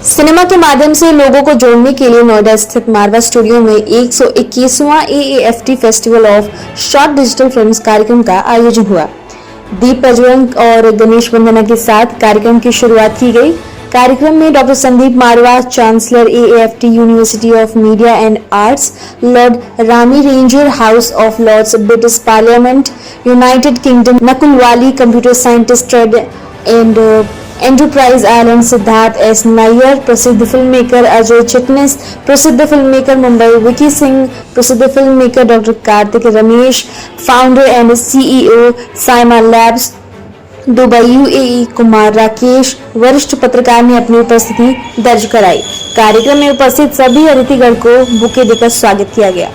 Cinema के माध्यम से लोगों को जोड़ने के लिए नोएडा स्थित मारवा स्टूडियो में 121वां AAFT festival of short digital films कार्यक्रम का आयोजन हुआ। दीप प्रज्वलन और गणेश वंदना के साथ कार्यक्रम की शुरुआत की गई। कार्यक्रम में doctor Sandeep Marwah, chancellor AAFT university of media and Arts, Lord Rami Ranger, House of Lords, British Parliament, United Kingdom, Nakul Wali, computer scientist and enterprise island, Siddharth S. Nair, प्रसिद्ध फिल्म मेकर अजय चिटनिस, प्रसिद्ध फिल्म मेकर मुंबई विकी सिंह, प्रसिद्ध film maker doctor Kartik Ramesh, founder and CEO Saima labs Dubai UAE Kumar Rakesh, वरिष्ठ पत्रकार ने अपनी उपस्थिति दर्ज कराई। कार्यक्रम में उपस्थित सभी अतिथिगण को बुके देकर स्वागत किया गया।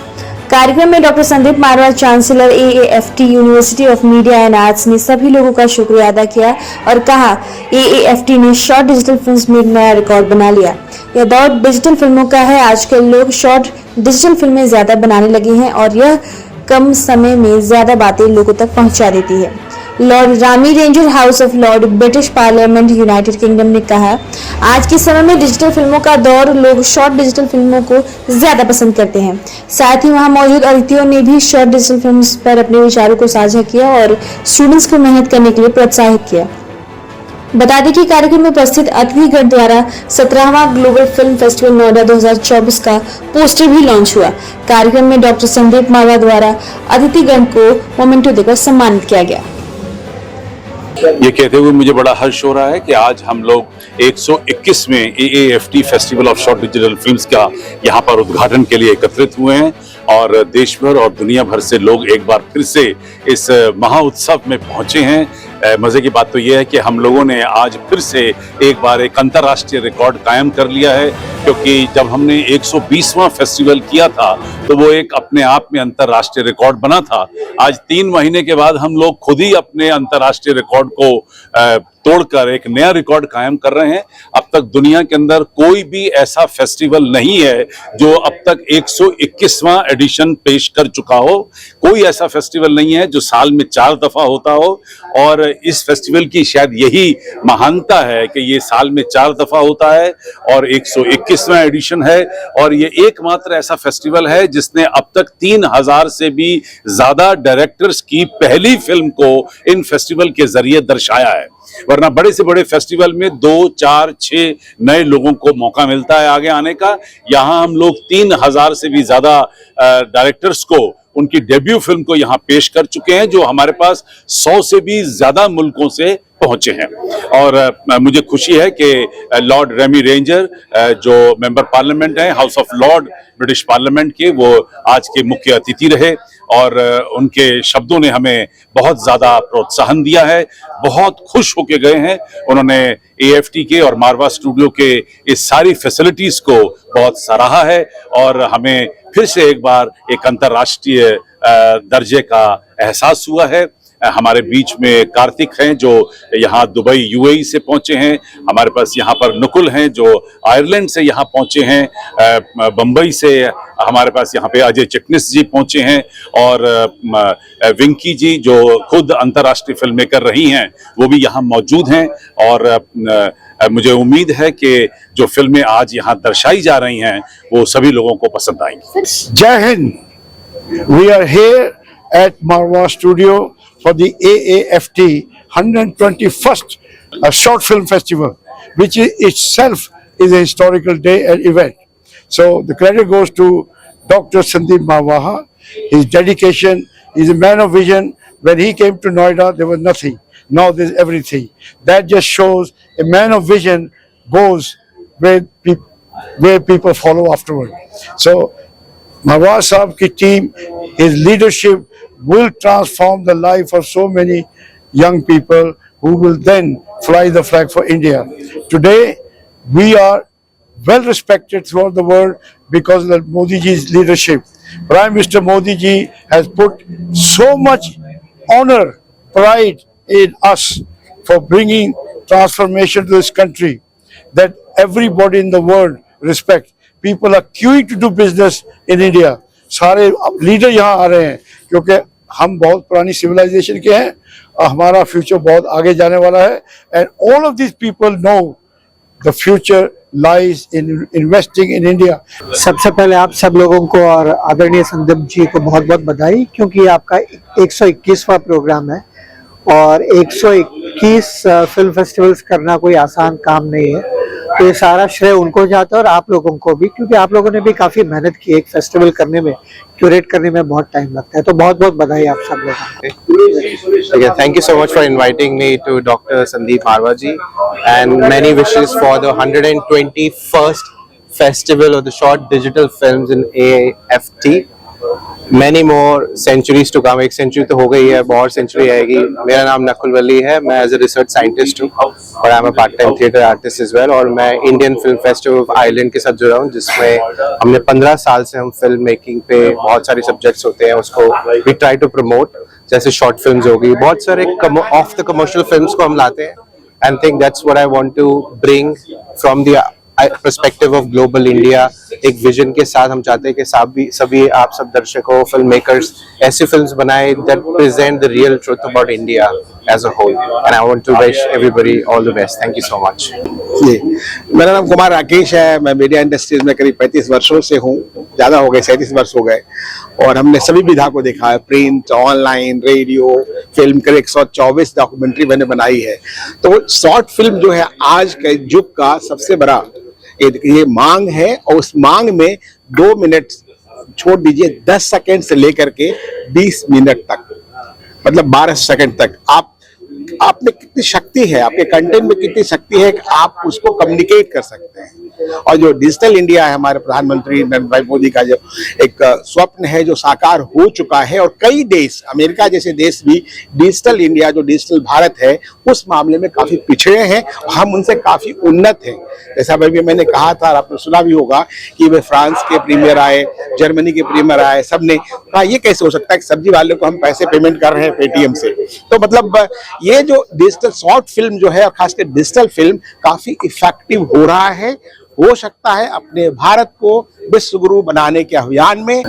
कार्यक्रम में doctor Sandeep Marwah, chancellor AAFT university of media and arts ने सभी लोगों का शुक्रिया अदा किया और कहा AAFT ने शॉर्ट डिजिटल फिल्म्स में एक नया रिकॉर्ड बना लिया। यह दौर डिजिटल फिल्मों का है। आजकल लोग शॉर्ट डिजिटल फिल्में ज्यादा बनाने लगे हैं और यह कम समय में ज्यादा बातें लोगों तक पहुंचा देती है। Lord Rami Ranger, House of Lord, British Parliament, United kingdom ने कहा, आज के समय में डिजिटल फिल्मों का दौर, लोग शॉर्ट डिजिटल फिल्मों को ज्यादा पसंद करते हैं। साथ ही वहां मौजूद अतिथियों ने भी शॉर्ट डिजिटल फिल्म्स पर अपने विचारों को साझा किया और स्टूडेंट्स को मेहनत करने के लिए प्रोत्साहित किया। बता दें कि कार्यक्रम में उपस्थित अतिथिगण द्वारा 17वां ग्लोबल फिल्म फेस्टिवल नोएडा 2024 का पोस्टर भी लॉन्च हुआ। कार्यक्रम में डॉक्टर संदीप मारवा द्वारा अतिथिगण को मोमेंटो देकर सम्मानित किया गया। ये कहते हुए मुझे बड़ा हर्ष हो रहा है कि आज हम लोग 121वें AAFT festival of short digital films का यहाँ पर उद्घाटन के लिए एकत्रित हुए हैं और देश भर और दुनिया भर से लोग एक बार फिर से इस महा उत्सव में पहुंचे हैं। मजे की बात तो यह है कि हम लोगों ने आज फिर से एक बार एक अंतर्राष्ट्रीय रिकॉर्ड कायम कर लिया है, क्योंकि जब हमने 120वां फेस्टिवल किया था तो वो एक अपने आप में अंतर्राष्ट्रीय रिकॉर्ड बना था। आज 3 महीने के बाद हम लोग खुद ही अपने अंतर्राष्ट्रीय रिकॉर्ड को तोड़कर एक नया रिकॉर्ड कायम कर रहे हैं। अब तक दुनिया के अंदर कोई भी ऐसा फेस्टिवल नहीं है जो अब तक 121वां एडिशन पेश कर चुका हो। कोई ऐसा फेस्टिवल नहीं है जो साल में 4 दफा होता हो और इस फेस्टिवल की शायद यही महानता है कि ये साल में 4 दफा होता है और 121वां एडिशन है। और ये एकमात्र ऐसा फेस्टिवल है जिसने अब तक 3000 से भी ज्यादा डायरेक्टर्स की पहली फिल्म को इन फेस्टिवल के जरिए दर्शाया है। वरना बड़े से बड़े फेस्टिवल में 2, 4, 6 नए लोगों को मौका मिलता है आगे आने का। यहाँ हम लोग 3000 से भी ज्यादा डायरेक्टर्स को उनकी डेब्यू फिल्म को यहाँ पेश कर चुके हैं, जो हमारे पास 100 से भी ज्यादा मुल्कों से पहुंचे हैं। और मुझे खुशी है कि लॉर्ड रेमी रेंजर जो मेंबर पार्लियामेंट हैं, house of Lord British parliament के, वो आज के मुख्य अतिथि रहे और उनके शब्दों ने हमें बहुत ज्यादा प्रोत्साहन दिया है। बहुत खुश होके गए हैं। उन्होंने AAFT के और मारवा स्टूडियो के इस सारी फैसिलिटीज को बहुत सराहा है और हमें फिर से एक बार एक अंतर्राष्ट्रीय दर्जे का एहसास हुआ है। हमारे बीच में कार्तिक हैं जो यहाँ दुबई UAE से पहुंचे हैं। हमारे पास यहाँ पर नकुल हैं जो आयरलैंड से यहाँ पहुंचे हैं। बम्बई से हमारे पास यहाँ पे अजय चिटनिस जी पहुंचे हैं और विंकी जी जो खुद अंतर्राष्ट्रीय फिल्म मेकर रही हैं वो भी यहाँ मौजूद हैं। और मुझे उम्मीद है कि जो फिल्में आज यहाँ दर्शाई जा रही हैं वो सभी लोगों को पसंद आएंगी। जय Hind. We are here at Marwa Studio for the AAFT 121st Short Film Festival, which itself is a historical day and event. So the credit goes to Dr. Sandeep Marwa. His dedication, he's a man of vision. When he came to Noida, there was nothing. Now there's everything. That just shows a man of vision goes where people follow afterward. So Marwa Saab ki team, his leadership will transform the life of so many young people who will then fly the flag for India. Today, we are well respected throughout the world because of Modi ji's leadership. Prime Minister Modi ji has put so much honor, pride in us for bringing transformation to this country that everybody in the world respects. People are queuing to do business in India. सारे leader यहाँ आ रहे हैं क्योंकि हम बहुत पुरानी civilisation के हैं और हमारा फ्यूचर बहुत आगे जाने वाला है। And all of this people know the future lies in investing in India. सबसे पहले आप सब लोगों को और आदरणीय संदीप जी को बहुत बहुत बधाई, क्योंकि ये आपका 121वां प्रोग्राम है और 121 फिल्म फेस्टिवल्स करना कोई आसान काम नहीं है। तो ये सारा श्रेय उनको जाता है और आप लोगों को भी, क्योंकि आप लोगों ने भी काफ़ी मेहनत की। एक फेस्टिवल करने में, क्यूरेट करने में बहुत टाइम लगता है। तो बहुत बहुत बधाई आप सब लोगों को। Okay, thank you so much for inviting me to Dr. Sandeep Marwa ji, and many wishes for the 121st Festival of the Short Digital Films in AFT. Many more centuries to come. एक century तो हो गई है, बहुत century आएगी। मेरा नाम नकुल वली है, मैं एज ए रिसर्च साइंटिस्ट हूँ और I am a part time theatre artist as well. और मैं Indian film festival of island के साथ जुड़ा हूँ, जिसमें हमने 15 साल से हम फिल्म मेकिंग पे बहुत सारे सब्जेक्ट्स होते हैं, उसको वी ट्राई टू प्रमोट। जैसे शॉर्ट फिल्म्स होगी, बहुत सारे ऑफ द कमर्शियल फिल्म्स को हम लाते हैं and think that's what I want to bring from the perspective of global India. एक विजन के साथ हम चाहते हैं कि सभी आप सब दर्शकों, फिल्म मेकर्स ऐसी फिल्म्स बनाए that present the real truth about India as a whole, and I want to wish everybody all the best. Thank you so much. जी, मेरा नाम कुमार राकेश है। मैं मीडिया इंडस्ट्रीज में करीब 35 वर्षों से हूँ, ज़्यादा हो गए, 37 वर्ष हो गए। और हमने सभी विधा को देखा है, प्रिंट, ऑनलाइन, रेडियो, फिल्म। करीब 124 डॉक्यूमेंट्री मैंने बनाई है। तो शॉर्ट फिल्म जो है आज के युग का सबसे बड़ा ये मांग है, और उस मांग में 2 मिनट छोड़ दीजिए, 10 सेकंड से लेकर के 20 मिनट तक, मतलब 12 सेकंड तक आप में कितनी शक्ति है, आपके कंटेंट में कितनी शक्ति है कि आप उसको कम्युनिकेट कर सकते हैं। और जो डिजिटल इंडिया है, हमारे प्रधानमंत्री नरेंद्र भाई मोदी का जो एक स्वप्न है, जो साकार हो चुका है, और कई देश, अमेरिका जैसे देश भी डिजिटल इंडिया, जो डिजिटल भारत है, उस मामले में काफी पिछड़े हैं, हम उनसे काफी उन्नत हैं। जैसा भाई मैंने कहा था, और आपने सुना भी होगा कि वे फ्रांस के प्रीमियर आए, जर्मनी के प्रीमियर आए, सबने कहा ये कैसे हो सकता है कि सब्जी वाले को हम पैसे पेमेंट कर रहे हैं पेटीएम से। तो मतलब ये जो डिजिटल शॉर्ट फिल्म जो है, और खासकर डिजिटल फिल्म, काफी इफेक्टिव हो रहा है, हो सकता है अपने भारत को विश्व गुरु बनाने के अभियान में।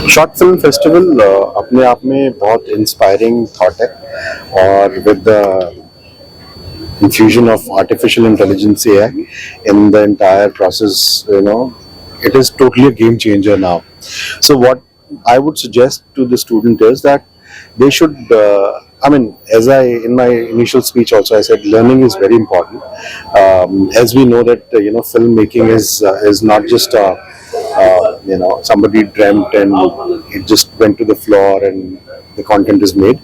शॉर्ट फिल्म फेस्टिवल अपने आप में बहुत इंस्पायरिंग थॉट है, और with the infusion of artificial intelligence AI in the entire process, it is totally a game changer now. So what I would suggest to the student is that they should as in my initial speech also I said learning is very important, as we know that filmmaking is not just somebody dreamt and it just went to the floor and the content is made.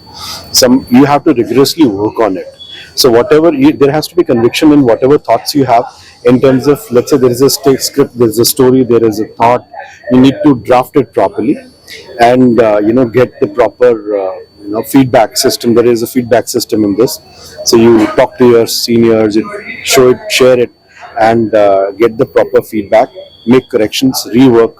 You have to rigorously work on it. So there has to be conviction in whatever thoughts you have, in terms of, let's say there is a script, there is a story, there is a thought, you need to draft it properly and get the proper feedback system. There is a feedback system in this, so you talk to your seniors, show it, share it, and get the proper feedback, make corrections, rework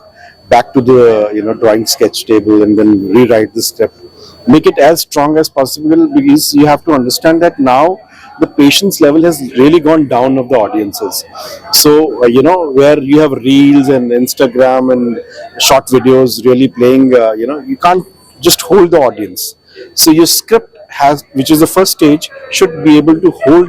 back to the drawing sketch table, and then rewrite the script. Make it as strong as possible, because you have to understand that now the patience level has really gone down of the audiences. So where you have reels and Instagram and short videos really playing, you can't just hold the audience. So your script which is the first stage, should be able to hold